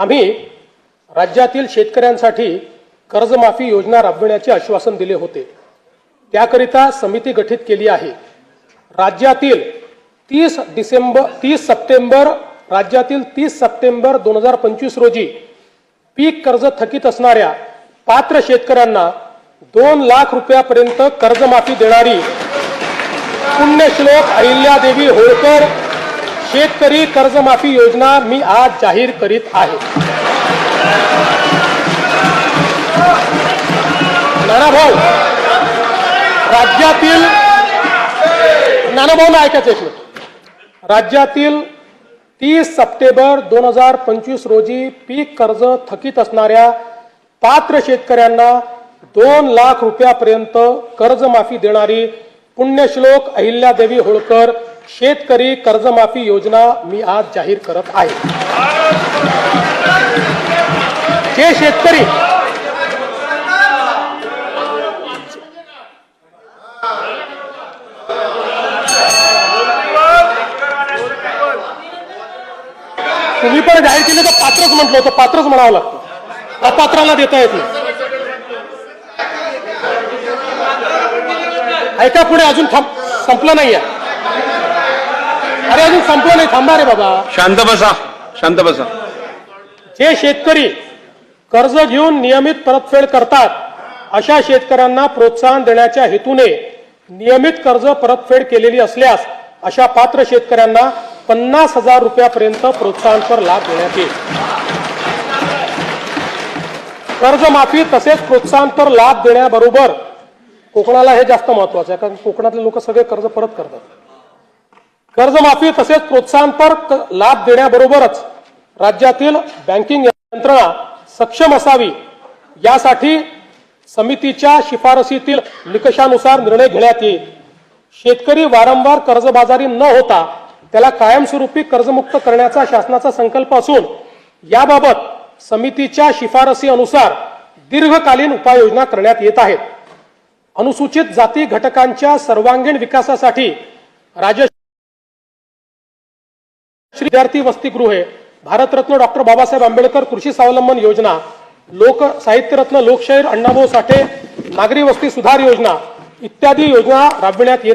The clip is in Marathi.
आम्ही राज्यातील शेतकऱ्यांसाठी कर्जमाफी योजना राबविण्याचे आश्वासन दिले होते। त्याकरिता समिती गठीत केली आहे। राज्यातील 30 सप्टेंबर 2025 रोजी पीक कर्ज थकीत असणाऱ्या पात्र शेतकऱ्यांना 2 लाख रुपयापर्यंत कर्जमाफी देणारी पुण्यश्लोक अहिल्यादेवी होळकर शेतकरी कर्जमाफी योजना मी आज जाहीर करीत आहे। नानाभाऊ, राज्यातील राज्यातील 30 सप्टेंबर 2025 रोजी पीक कर्ज थकीत असणाऱ्या पात्र शेतकऱ्यांना 2 लाख रुपयापर्यंत कर्जमाफी देणारी पुण्यश्लोक अहिल्यादेवी होळकर शेतकरी कर्जमाफी योजना मी आज जाहीर करत आहे। जे शेतकरी तुम्ही पण जाहीर केलं तर पात्रच म्हटलं होतं, पात्रच म्हणावं लागतं, अपात्राला देता येत नाही। ऐका पुढे, अजून संपलं नाहीये। अरे अजून संपलं नाही, थांबा रे बाबा, शांत बसा, शांत बसा। जे शेतकरी कर्ज घेऊन नियमित परतफेड करतात अशा शेतकऱ्यांना प्रोत्साहन देण्याच्या हेतूने नियमित कर्ज परतफेड केलेली असल्यास अशा पात्र शेतकऱ्यांना 50,000 रुपयापर्यंत प्रोत्साहनपर लाभ देण्यात येईल। कर्जमाफी तसेच प्रोत्साहनपर लाभ देण्याबरोबर कोकणाला हे जास्त महत्वाचं आहे, कारण कोकणातले लोक सगळे कर्ज परत करतात। कर्जमाफी तसेच प्रोत्साहनपर लाभ देण्याबरोबरच राज्यातील बँकिंग यंत्रणा सक्षम असावी यासाठी समितीच्या शिफारसीतील निकषानुसार निर्णय घेण्यात येईल। शेतकरी वारंवार कर्जबाजारी न होता त्याला कायमस्वरूपी कर्जमुक्त करण्याचा शासनाचा संकल्प असून याबाबत समितीच्या शिफारसी अनुसार दीर्घकालीन उपाययोजना करण्यात येत आहेत। अनुसूचित जाती घटकांच्या सर्वांगीण विकासासाठी राजश्री विद्यार्थी वसतिगृहे, भारतरत्न डॉक्टर बाबासाहेब आंबेडकर कृषी स्वावलंबन योजना, लोक साहित्यरत्न लोकशाहीर अण्णाभाऊ साठे नागरी वस्ती सुधार योजना इत्यादी योजना राबविण्यात येत